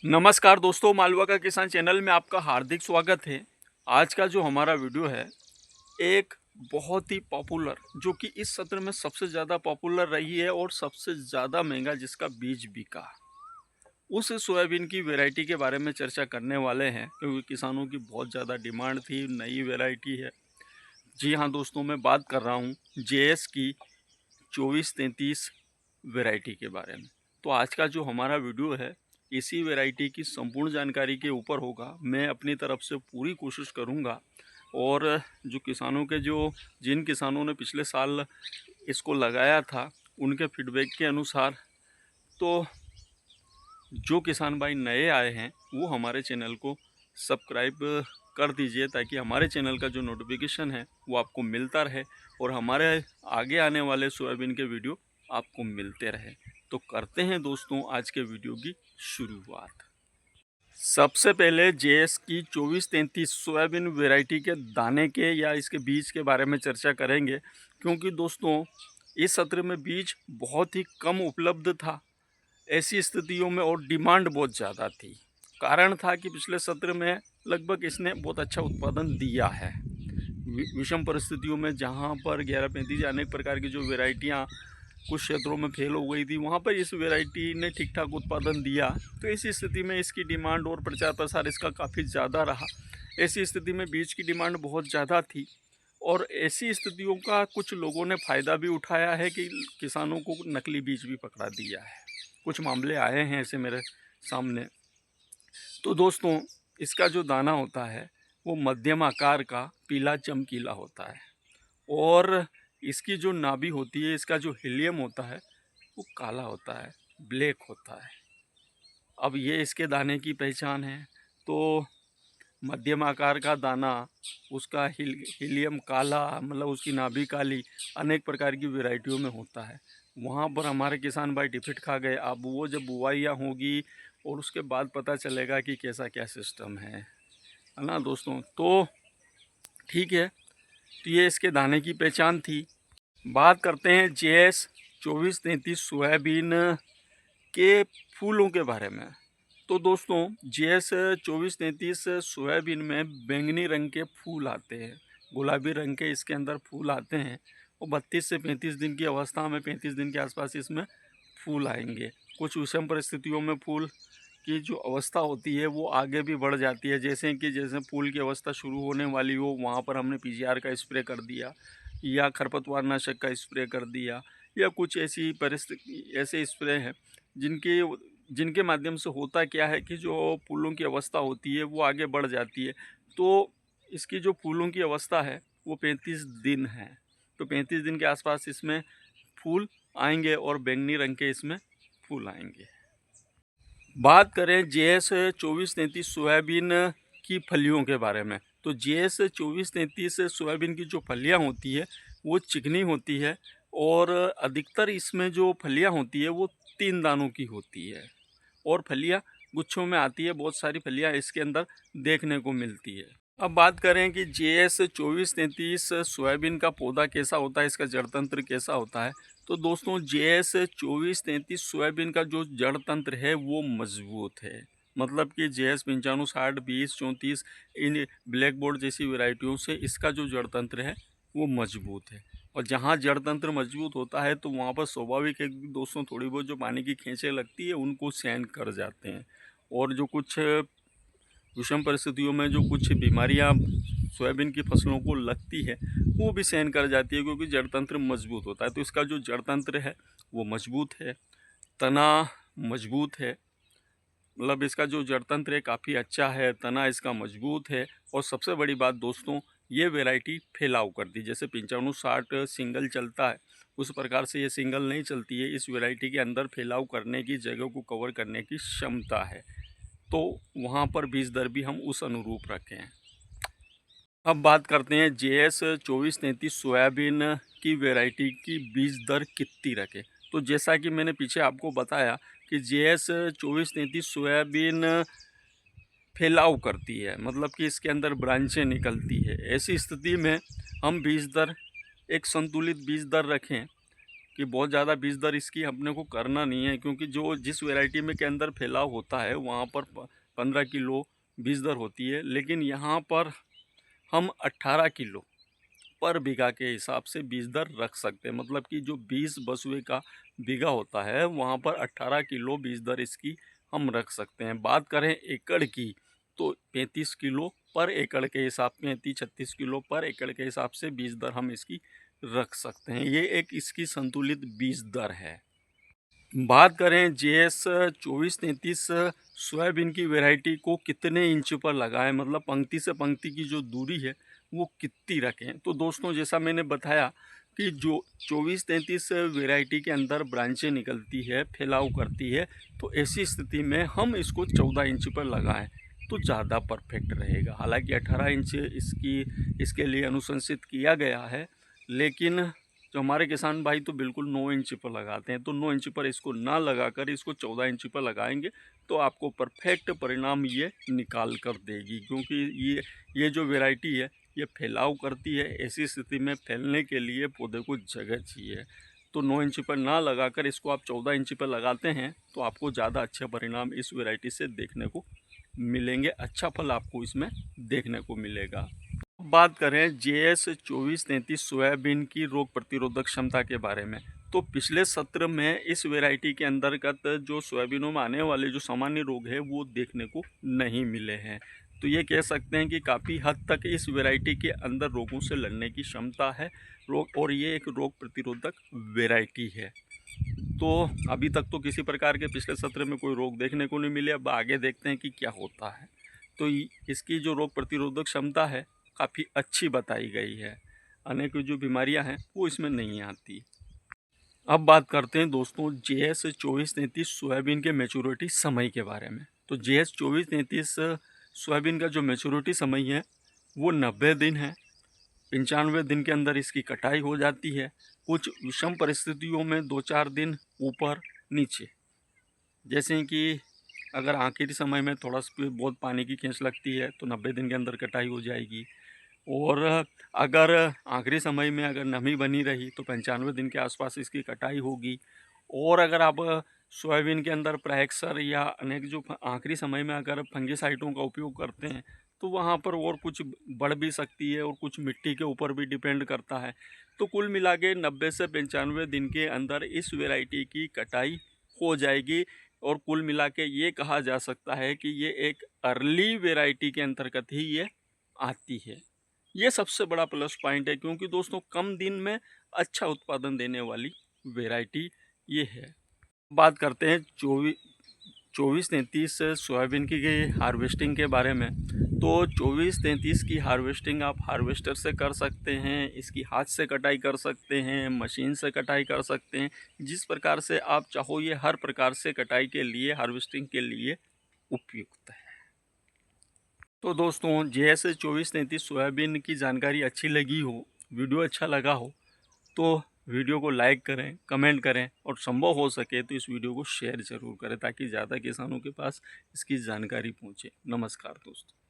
नमस्कार दोस्तों, मालवा का किसान चैनल में आपका हार्दिक स्वागत है। आज का जो हमारा वीडियो है, एक बहुत ही पॉपुलर, जो कि इस सत्र में सबसे ज़्यादा पॉपुलर रही है और सबसे ज़्यादा महंगा जिसका बीज बिका, उस सोयाबीन की वैरायटी के बारे में चर्चा करने वाले हैं, क्योंकि किसानों की बहुत ज़्यादा डिमांड थी। नई वैरायटी है। जी हाँ दोस्तों, मैं बात कर रहा हूँ जेएस की 2433 वैरायटी के बारे में। तो आज का जो हमारा वीडियो है, इसी वैरायटी की संपूर्ण जानकारी के ऊपर होगा। मैं अपनी तरफ से पूरी कोशिश करूंगा और जो किसानों के जिन किसानों ने पिछले साल इसको लगाया था, उनके फीडबैक के अनुसार, तो जो किसान भाई नए आए हैं वो हमारे चैनल को सब्सक्राइब कर दीजिए, ताकि हमारे चैनल का जो नोटिफिकेशन है वो आपको मिलता रहे और हमारे आगे आने वाले सोयाबीन के वीडियो आपको मिलते रहे। तो करते हैं दोस्तों आज के वीडियो की शुरुआत। सबसे पहले जेएस की 2433 सोयाबीन वैरायटी के दाने के या इसके बीज के बारे में चर्चा करेंगे, क्योंकि दोस्तों इस सत्र में बीज बहुत ही कम उपलब्ध था। ऐसी स्थितियों में और डिमांड बहुत ज़्यादा थी। कारण था कि पिछले सत्र में लगभग इसने बहुत अच्छा उत्पादन दिया है। विषम परिस्थितियों में जहाँ पर 1135 या अनेक प्रकार की जो वैरायटियाँ कुछ क्षेत्रों में फेल हो गई थी, वहाँ पर इस वैरायटी ने ठीक ठाक उत्पादन दिया। तो ऐसी स्थिति में इसकी डिमांड और प्रचार प्रसार इसका काफ़ी ज़्यादा रहा। ऐसी स्थिति में बीज की डिमांड बहुत ज़्यादा थी और ऐसी स्थितियों का कुछ लोगों ने फ़ायदा भी उठाया है कि किसानों को नकली बीज भी पकड़ा दिया है। कुछ मामले आए हैं ऐसे मेरे सामने। तो दोस्तों इसका जो दाना होता है वो मध्यम आकार का पीला चमकीला होता है और इसकी जो नाभि होती है, इसका जो हिलियम होता है वो काला होता है, ब्लैक होता है। अब ये इसके दाने की पहचान है। तो मध्यम आकार का दाना, उसका हिलियम काला, मतलब उसकी नाभि काली, अनेक प्रकार की वैरायटियों में होता है। वहाँ पर हमारे किसान भाई डिफिट खा गए। अब वो जब बुआइयाँ होगी और उसके बाद पता चलेगा कि कैसा क्या सिस्टम है ना दोस्तों। तो ठीक है, तो ये इसके दाने की पहचान थी। बात करते हैं जेएस 2433 सोयाबीन के फूलों के बारे में। तो दोस्तों जेएस 2433 सोयाबीन में बैंगनी रंग के फूल आते हैं, गुलाबी रंग के इसके अंदर फूल आते हैं और 32 से 35 दिन की अवस्था में, 35 दिन के आसपास इसमें फूल आएंगे। कुछ विषम परिस्थितियों में फूल की जो अवस्था होती है वो आगे भी बढ़ जाती है, जैसे फूल की अवस्था शुरू होने वाली हो, वहाँ पर हमने पीजीआर का स्प्रे कर दिया या खरपतवार नाशक का स्प्रे कर दिया, या कुछ ऐसी परिस्थिति ऐसे स्प्रे हैं जिनके माध्यम से होता क्या है कि जो फूलों की अवस्था होती है वो आगे बढ़ जाती है। तो इसकी जो फूलों की अवस्था है वो 35 दिन है। तो 35 दिन के आसपास इसमें फूल आएंगे और बैंगनी रंग के इसमें फूल आएंगे। बात करें जेएस 2433 सोयाबीन की फलियों के बारे में, तो जेएस 2433 सोयाबीन की जो फलियां होती है वो चिकनी होती है और अधिकतर इसमें जो फलियां होती है वो 3 दानों की होती है और फलियां गुच्छों में आती है। बहुत सारी फलियां इसके अंदर देखने को मिलती है। अब बात करें कि जेएस 2433 सोयाबीन का पौधा कैसा होता है, इसका जड़ तंत्र कैसा होता है। तो दोस्तों जेएस 2433 सोयाबीन का जो जड़ तंत्र है वो मजबूत है। मतलब कि जेएस 95, 60, 20, 34 इन ब्लैक बोर्ड जैसी वैरायटियों से इसका जो जड़ तंत्र है वो मजबूत है। और जहाँ जड़ तंत्र मजबूत होता है तो वहाँ पर स्वाभाविक है कि दोस्तों थोड़ी बहुत जो पानी की खेंचें लगती है उनको सहन कर जाते हैं। और जो कुछ विषम परिस्थितियों में जो कुछ बीमारियां सोयाबीन की फसलों को लगती है वो भी सहन कर जाती है, क्योंकि जड़ तंत्र मजबूत होता है। तो इसका जो जड़ तंत्र है वो मजबूत है, तना मजबूत है, मतलब इसका जो जड़ तंत्र है काफ़ी अच्छा है, तना इसका मजबूत है। और सबसे बड़ी बात दोस्तों, ये वैरायटी फैलाव करती है। जैसे 95, 60 सिंगल चलता है उस प्रकार से ये सिंगल नहीं चलती है। इस वैरायटी के अंदर फैलाव करने की, जगह को कवर करने की क्षमता है। तो वहाँ पर बीज दर भी हम उस अनुरूप रखें। अब बात करते हैं जेएस 2433 सोयाबीन की वैरायटी की बीज दर कितनी रखें। तो जैसा कि मैंने पीछे आपको बताया कि जेएस 2433 सोयाबीन फैलाव करती है, मतलब कि इसके अंदर ब्रांचें निकलती है। ऐसी स्थिति में हम बीज दर एक संतुलित बीज दर रखें, कि बहुत ज़्यादा बीज दर इसकी अपने को करना नहीं है, क्योंकि जो जिस वैरायटी में के अंदर फैलाव होता है वहाँ पर 15 किलो बीज दर होती है, लेकिन यहाँ पर हम 18 किलो पर बीघा के हिसाब से बीज दर रख सकते हैं। मतलब कि जो 20 बसुए का बीघा होता है वहाँ पर 18 किलो बीज दर इसकी हम रख सकते हैं। बात करें एकड़ की तो 35 किलो पर एकड़ के हिसाब, 35-36 किलो पर एकड़ के हिसाब से बीज दर हम इसकी रख सकते हैं। ये एक इसकी संतुलित बीज दर है। बात करें JS 2433 सोयाबीन की वैरायटी को कितने इंच पर लगाएं, मतलब पंक्ति से पंक्ति की जो दूरी है वो कितनी रखें। तो दोस्तों, जैसा मैंने बताया कि जो 2433 वैरायटी के अंदर ब्रांचें निकलती है, फैलाव करती है, तो ऐसी स्थिति में हम इसको 14 इंच पर लगाएं तो ज़्यादा परफेक्ट रहेगा। हालांकि 18 इंच इसके लिए अनुशंसित किया गया है, लेकिन जो हमारे किसान भाई तो बिल्कुल 9 इंच पर लगाते हैं, तो 9 इंच पर इसको ना लगाकर इसको 14 इंच पर लगाएंगे तो आपको परफेक्ट परिणाम ये निकाल कर देगी। क्योंकि ये जो वैरायटी है ये फैलाव करती है, ऐसी स्थिति में फैलने के लिए पौधे को जगह चाहिए। तो 9 इंच पर ना लगाकर इसको आप 14 इंच पर लगाते हैं तो आपको ज़्यादा अच्छे परिणाम इस वैरायटी से देखने को मिलेंगे, अच्छा फल आपको इसमें देखने को मिलेगा। बात करें JS 2433 सोयाबीन की रोग प्रतिरोधक क्षमता के बारे में, तो पिछले सत्र में इस वैरायटी के अंतर्गत जो सोयाबीनों में आने वाले जो सामान्य रोग है वो देखने को नहीं मिले हैं। तो ये कह सकते हैं कि काफ़ी हद तक इस वैरायटी के अंदर रोगों से लड़ने की क्षमता है और ये एक रोग प्रतिरोधक वैरायटी है। तो अभी तक तो किसी प्रकार के पिछले सत्र में कोई रोग देखने को नहीं मिले। अब आगे देखते हैं कि क्या होता है। तो इसकी जो रोग प्रतिरोधक क्षमता है काफ़ी अच्छी बताई गई है, अनेक जो बीमारियां हैं वो इसमें नहीं आती। अब बात करते हैं दोस्तों JS 2433 सोयाबीन के मैच्योरिटी समय के बारे में। तो JS 2433 सोयाबीन का जो मैच्योरिटी समय है वो 90 दिन है। 95 दिन के अंदर इसकी कटाई हो जाती है। कुछ विषम परिस्थितियों में 2-4 दिन ऊपर नीचे, जैसे कि अगर आखिरी समय में थोड़ा सा बहुत पानी की खींच लगती है तो 90 दिन के अंदर कटाई हो जाएगी। और अगर आखिरी समय में अगर नमी बनी रही तो 95 दिन के आसपास इसकी कटाई होगी। और अगर आप सोयाबीन के अंदर प्रायक्सर या अनेक जो आखिरी समय में अगर फंगिसाइडों का उपयोग करते हैं तो वहाँ पर और कुछ बढ़ भी सकती है और कुछ मिट्टी के ऊपर भी डिपेंड करता है। तो कुल मिला के 90 से 95 दिन के अंदर इस वैरायटी की कटाई हो जाएगी। और कुल मिला के ये कहा जा सकता है कि ये एक अर्ली वैरायटी के अंतर्गत ही ये आती है। ये सबसे बड़ा प्लस पॉइंट है, क्योंकि दोस्तों कम दिन में अच्छा उत्पादन देने वाली वैरायटी ये है। बात करते हैं 2433 सोयाबीन की हार्वेस्टिंग के बारे में। तो 2433 की हार्वेस्टिंग आप हार्वेस्टर से कर सकते हैं, इसकी हाथ से कटाई कर सकते हैं, मशीन से कटाई कर सकते हैं। जिस प्रकार से आप चाहो ये हर प्रकार से कटाई के लिए, हार्वेस्टिंग के लिए उपयुक्त है। तो दोस्तों JS 2433 सोयाबीन की जानकारी अच्छी लगी हो, वीडियो अच्छा लगा हो तो वीडियो को लाइक करें, कमेंट करें और संभव हो सके तो इस वीडियो को शेयर ज़रूर करें ताकि ज़्यादा किसानों के पास इसकी जानकारी पहुंचे। नमस्कार दोस्तों।